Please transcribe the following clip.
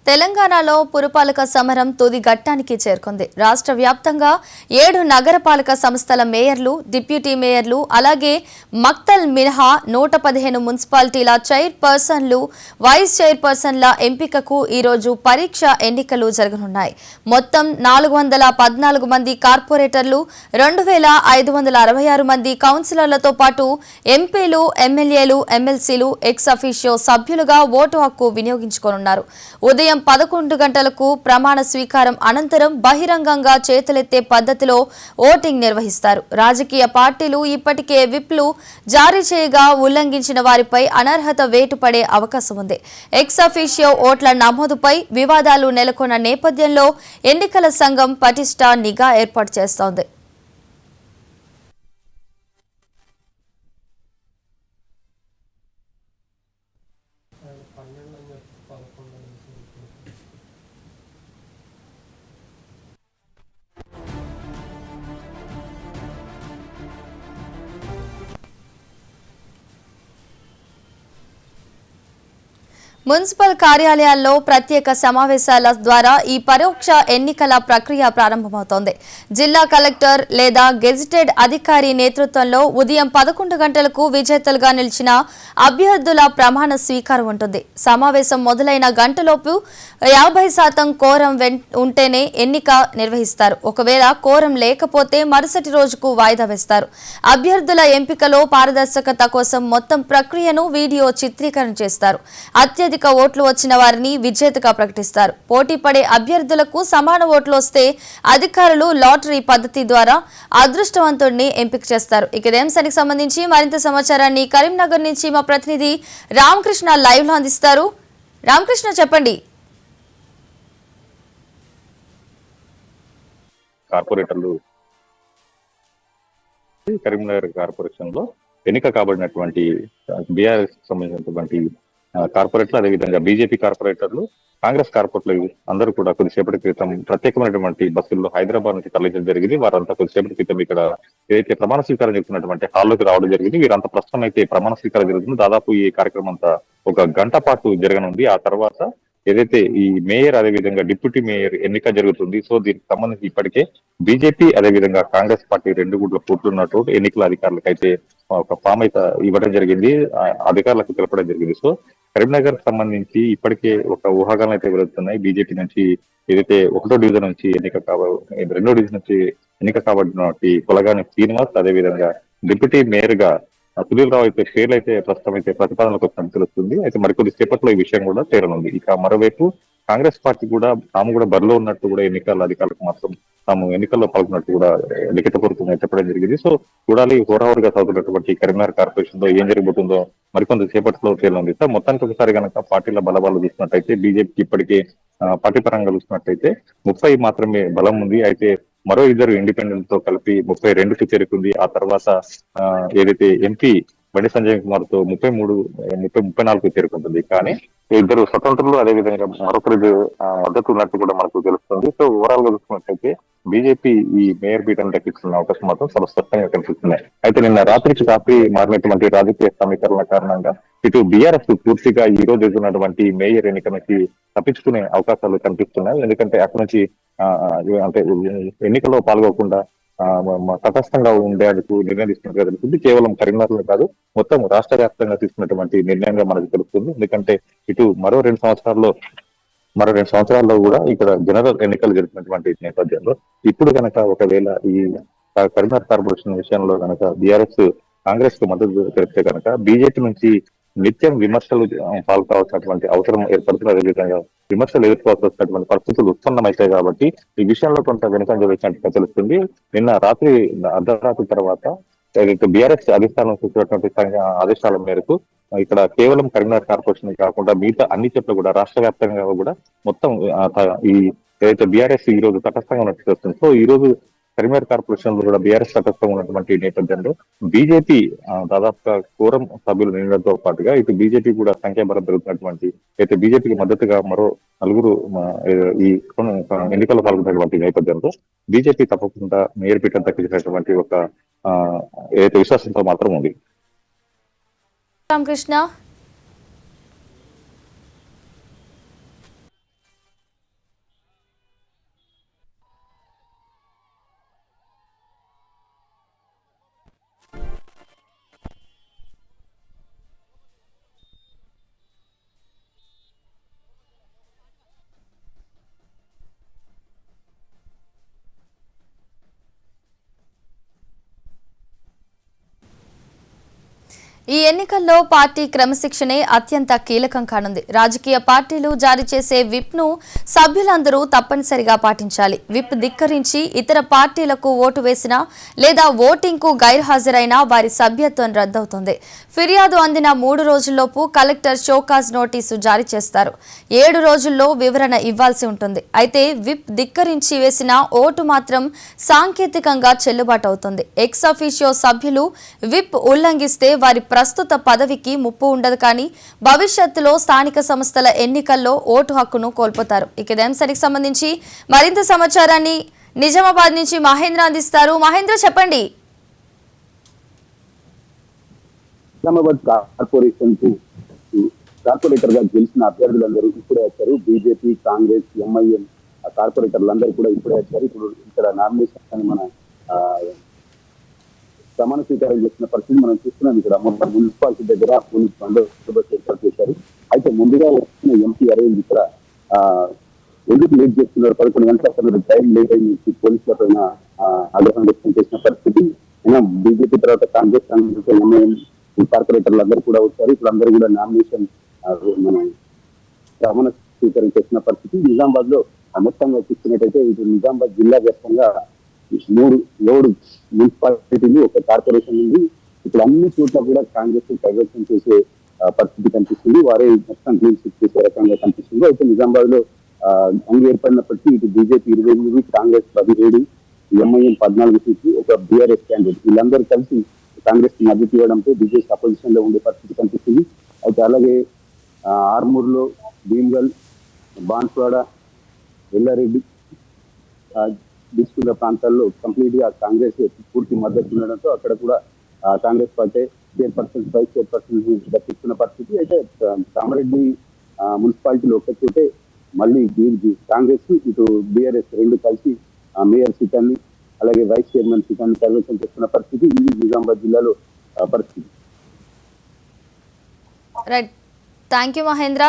తెలంగాణలో పురపాలక సమరం తుది ఘట్టానికి చేరుకుంది. రాష్ట్ర వ్యాప్తంగా 7 నగరపాలక సంస్థల మేయర్లు, డిప్యూటీ మేయర్లు, అలాగే మక్తల్ మినహా 115 మున్సిపాలిటీల చైర్పర్సన్లు, వైస్ చైర్పర్సన్ల ఎంపికకు ఈరోజు పరీక్ష ఎన్నికలు జరగనున్నాయి. మొత్తం 414 మంది కార్పొరేటర్లు, 2566 మంది కౌన్సిలర్లతో పాటు ఎంపీలు, ఎమ్మెల్యేలు, ఎమ్మెల్సీలు, ఎక్స్ అఫీషియో సభ్యులుగా ఓటు హక్కు వినియోగించుకోనున్నారు. ఉదయం 11 గంటలకు ప్రమాణ స్వీకారం అనంతరం బహిరంగంగా చేతులెత్తే పద్ధతిలో ఓటింగ్ నిర్వహిస్తారు. రాజకీయ పార్టీలు ఇప్పటికే విప్లు జారీ చేయగా ఉల్లంఘించిన వారిపై అనర్హత వేటు పడే అవకాశం ఉంది. ఎక్స్ అఫీషియో ఓట్ల నమోదుపై వివాదాలు నెలకొన్న నేపథ్యంలో ఎన్నికల సంఘం పటిష్ట నిఘా ఏర్పాటు చేస్తోంది. మున్సిపల్ కార్యాలయాల్లో ప్రత్యేక సమావేశాల ద్వారా ఈ పరోక్ష ఎన్నికల ప్రక్రియ ప్రారంభమవుతోంది. జిల్లా కలెక్టర్ లేదా గెజిటెడ్ అధికారి నేతృత్వంలో ఉదయం 11 గంటలకు విజేతలుగా నిలిచిన అభ్యర్థుల ప్రమాణ స్వీకారం ఉంటుంది. సమావేశం మొదలైన గంటలోపు 50% కోరం ఉంటేనే ఎన్నిక నిర్వహిస్తారు. ఒకవేళ కోరం లేకపోతే మరుసటి రోజుకు వాయిదా వేస్తారు. అభ్యర్థుల ఎంపికలో పారదర్శకత కోసం మొత్తం ప్రక్రియను వీడియో చిత్రీకరణ చేస్తారు. అత్యధిక ఓట్లు వచ్చిన వారిని విజేతగా ప్రకటిస్తారు. పోటీ పడే అభ్యర్థులకు సమాన ఓట్లు వస్తే అధికారులు లాటరీ పద్ధతి ద్వారా అదృష్టవంతుడిని ఎంపిక చేస్తారు. ఇక అంశానికి సంబంధించి మరింత సమాచారాన్ని కరీంనగర్ నుంచి మా ప్రతినిధి రామకృష్ణ లైవ్ లో అందిస్తారు. రామకృష్ణ, చెప్పండి. కార్పొరేటర్లు కరీంనగర్ కార్పొరేషన్ లో ఎన్నిక కాబడినటువంటి బీఆర్ఎస్ సంబంధించినటువంటి కార్పొరేటర్లు, అదేవిధంగా బీజేపీ కార్పొరేటర్లు, కాంగ్రెస్ కార్పొరేటర్లు అందరూ కూడా కొద్దిసేపటి క్రితం ప్రత్యేకమైనటువంటి బస్సుల్లో హైదరాబాద్ నుంచి తరలించడం జరిగింది. వారంతా కొద్దిసేపటి క్రితం ఇక్కడ ఏదైతే ప్రమాణ స్వీకారం జరుగుతున్నటువంటి హాల్లోకి రావడం జరిగింది. వీరంతా ప్రస్తుతం అయితే ప్రమాణ స్వీకారం జరుగుతుంది. దాదాపు ఈ కార్యక్రమం అంతా 1 గంట పాటు జరగనుంది. ఆ తర్వాత ఏదైతే ఈ మేయర్ అదేవిధంగా డిప్యూటీ మేయర్ ఎన్నిక జరుగుతుంది. సో దీనికి సంబంధించి ఇప్పటికే బీజేపీ అదేవిధంగా కాంగ్రెస్ పార్టీ 2 గుడ్ల కూర్చున్నట్టు ఎన్నికల అధికారులకు అయితే ఒక ఫామ్ అయితే ఇవ్వడం జరిగింది, అధికారులకు తెలపడం జరిగింది. సో కరీంనగర్ సంబంధించి ఇప్పటికే ఒక ఊహాగానం అయితే వెలుగుతున్నాయి. బీజేపీ నుంచి ఏదైతే 1వ డివిజన్ నుంచి 2వ డివిజన్ నుంచి ఎన్నిక కాబడినటువంటి కొలగాని శ్రీనివాస్, అదేవిధంగా డిప్యూటీ మేయర్ గా సునీల్ రావు అయితే పేర్లు అయితే ప్రస్తుతం అయితే ప్రతిపాదనలకు వచ్చినట్టు తెలుస్తుంది. అయితే మరికొద్ది సేపట్లో ఈ విషయం కూడా తేలనుంది. ఇక మరోవైపు కాంగ్రెస్ పార్టీ కూడా తాము కూడా బరిలో ఉన్నట్టు కూడా ఎన్నికల అధికారులకు మాత్రం తాము ఎన్నికల్లో పాల్గొన్నట్టు కూడా లిఖితపూర్వకంగా చెప్పడం జరిగింది. సో చూడాలి హోరావోరుగా సాగుతున్నటువంటి కరీంనగర్ కార్పొరేషన్ లో ఏం జరగబోతుందో మరికొంత సేపట్లో తేలనుంది. సో మొత్తానికి ఒకసారి కనుక పార్టీల బలబాలు చూసినట్టయితే బీజేపీకి ఇప్పటికే పార్టీ పరంగా చూసినట్టయితే 30 మాత్రమే బలం ఉంది. అయితే మరో 2 ఇండిపెండెంట్ తో కలిపి 32కి చేరుకుంది. ఆ తర్వాత ఏదైతే ఎంపీ బండి సంజయ్ కుమార్ తో 34కు చేరుకుంటుంది. కానీ 2 స్వతంత్రులు అదేవిధంగా మరొకరు మద్దతు ఉన్నట్టు కూడా మనకు తెలుస్తుంది. సో ఓవరాల్ గా చూసుకున్నట్టయితే బీజేపీ ఈ మేయర్ పీఠం దక్కిస్తున్న అవకాశం మాత్రం చాలా స్పష్టంగా కనిపిస్తున్నాయి. అయితే నిన్న రాత్రికి రాత్రి మారినటువంటి రాజకీయ సమీకరణ కారణంగా ఇటు బీఆర్ఎస్ పూర్తిగా ఈ రోజు ఎదురున్నటువంటి మేయర్ ఎన్నిక నుంచి తప్పించుకునే అవకాశాలు కనిపిస్తున్నాయి. ఎందుకంటే అక్కడి నుంచి అంటే ఎన్నికల్లో పాల్గొకుండా తటస్థంగా ఉండేందుకు నిర్ణయం తీసుకున్నట్టుగా తెలుస్తుంది. కేవలం కరీంనగర్ కాదు, మొత్తం రాష్ట్ర వ్యాప్తంగా తీసుకున్నటువంటి నిర్ణయంగా మనకు తెలుస్తుంది. ఎందుకంటే ఇటు మరో 2 సంవత్సరాల్లో కూడా ఇక్కడ జనరల్ ఎన్నికలు జరిగినటువంటి నేపథ్యంలో ఇప్పుడు కనుక ఒకవేళ ఈ కరీంనగర్ కార్పొరేషన్ విషయంలో కనుక బీఆర్ఎస్ కాంగ్రెస్ కు మద్దతు తెలిపితే కనుక బీజేపీ నుంచి నిత్యం విమర్శలు పాల్గొవాల్సినటువంటి అవసరం ఏర్పడుతుంది. అదేవిధంగా విమర్శలు ఎదుర్కోవాల్సి వచ్చినటువంటి పరిస్థితులు ఉత్పన్నమవుతాయి. కాబట్టి ఈ విషయంలో కొంత వెనుకంజ వేసినట్టుగా తెలుస్తుంది. నిన్న రాత్రి అర్ధరాత్రి తర్వాత ఏదైతే బీఆర్ఎస్ అధిష్టానం చూసినటువంటి ఆదేశాల మేరకు ఇక్కడ కేవలం కరీంనగర్ కార్పొరేషన్ కాకుండా మిగతా అన్ని చోట్ల కూడా రాష్ట్ర వ్యాప్తంగా కూడా మొత్తం ఈ ఏదైతే బీఆర్ఎస్ ఈ రోజు తటస్థంగా ఉన్నట్టు తెలుస్తుంది. సో ఈ రోజు కరీంనగర్ కార్పొరేషన్ లో కూడా బీఆర్ఎస్ తటస్థంగా ఉన్నటువంటి నేపథ్యంలో బీజేపీ దాదాపుగా కోరం సభ్యులు నిండడంతో పాటుగా ఇటు బీజేపీ కూడా సంఖ్యాబలం పెరుగుతున్నటువంటి అయితే బీజేపీకి మద్దతుగా మరో 4 ఈ ఎన్నికల్లో పాల్గొన్నటువంటి నేపథ్యంలో బీజేపీ తప్పకుండా మేయర్ పీఠం దక్కించినటువంటి ఒక ఏదైతే విశ్వాసంతో మాత్రం ఉంది. రామకృష్ణ. ఈ ఎన్నికల్లో పార్టీ క్రమశిక్షణే అత్యంత కీలకం కానుంది. రాజకీయ పార్టీలు జారీ చేసే విప్ను సభ్యులందరూ తప్పనిసరిగా పాటించాలి. విప్ ధిక్కరించి ఇతర పార్టీలకు ఓటు వేసినా లేదా ఓటింగ్కు గైర్హాజరైనా వారి సభ్యత్వం రద్దవుతుంది. ఫిర్యాదు అందిన 3 రోజుల్లోపు కలెక్టర్ షోకాజ్ నోటీసు జారీ చేస్తారు. 7 రోజుల్లో వివరణ ఇవ్వాల్సి ఉంటుంది. అయితే విప్ ధిక్కరించి వేసిన ఓటు మాత్రం సాంకేతికంగా చెల్లుబాటు అవుతుంది. ఎక్స్ అఫీషియో సభ్యులు విప్ ఉల్లంఘిస్తే వారి ప్రస్తుత పదవికి ముప్పు ఉండదు, కానీ భవిష్యత్తులో స్థానిక సంస్థల ఎన్నికల్లో ఓటు హక్కును కోల్పోతారు. ఇక ఇదే అంశానికి సంబంధించి మరింత సమాచారాన్ని నిజామాబాద్ నుంచి మహేంద్ర అందిస్తారు. మహేంద్ర, చెప్పండి. నిజామాబాద్ కార్పొరేటర్ గా గెలిచిన అభ్యర్థులందరూ ఇప్పుడే వచ్చారు. బీజేపీ, కాంగ్రెస్, ఎంఐఎం కార్పొరేటర్లందరూ కూడా ఇప్పుడే వచ్చారు. ఇప్పుడు ఇక్కడ నామినేషన్ మన ప్రమాణ స్వీకారం చేసిన పరిస్థితి మనం చూస్తున్నాం. ఇక్కడ మొత్తం మున్సిపాలిటీ దగ్గర పోలీసు బందోబస్తు ఏర్పాటు చేశారు. అయితే ముందుగా వచ్చిన ఎంపీ అరవింద్ ఇక్కడ ఎందుకు లేట్ చేస్తున్నారు, 11 గంటల అసలు టైం లేట్ అయింది, పోలీసుల పైన ఆగ్రహం వ్యక్తం చేసిన పరిస్థితి. అయినా బీజేపీ తర్వాత కాంగ్రెస్ ఎంఐఎం కార్పొరేటర్లు అందరూ కూడా వచ్చారు. ఇప్పుడు అందరూ కూడా నామినేషన్ మనం ప్రమాణ స్వీకారం చేసిన పరిస్థితి. నిజామాబాద్ లో మొత్తంగా చూస్తున్నట్టయితే ఇటు నిజామాబాద్ జిల్లా వ్యాప్తంగా 3 మున్సిపాలిటీలు, ఒక కార్పొరేషన్ ఉంది. ఇప్పుడు అన్ని చోట్ల కూడా కాంగ్రెస్ కైవసం చేసే పరిస్థితి కనిపిస్తుంది. వారే మొత్తం క్లీన్ స్వీప్ చేసే రకంగా కనిపిస్తుంది. అయితే నిజామాబాద్ లో అంగు ఏర్పడినప్పటికీ ఇటు బీజేపీ 28, కాంగ్రెస్ 17, ఎంఐఎం 14 సీట్లు, ఒక బీఆర్ఎస్ క్యాండిడేట్ వీళ్ళందరూ కలిసి కాంగ్రెస్ కి మద్దతు ఇవ్వడంతో బీజేపీ అపోజిషన్ లో ఉండే పరిస్థితి కనిపిస్తుంది. అయితే అలాగే ఆర్మూర్లో, భీమ్గల్, బాన్స్వాడ, ఎల్లారెడ్డి తీసుకున్న ప్రాంతాల్లో కంప్లీట్ గా కాంగ్రెస్ పూర్తి మద్దతు ఉండడంతో అక్కడ కూడా Congress party chairperson, vice chairperson దక్కిస్తున్న పరిస్థితి. అయితే కామారెడ్డి మున్సిపాలిటీలో ఒక్క చోటే మళ్ళీ కాంగ్రెస్ ఇటు బీఆర్ఎస్ 2 కలిసి మేయర్ సీటాన్ని అలాగే వైస్ చైర్మన్ సీటాన్ని కైవసం చేస్తున్న పరిస్థితి. ఇది నిజామాబాద్ జిల్లాలో పరిస్థితి. Right, thank you Mahindra.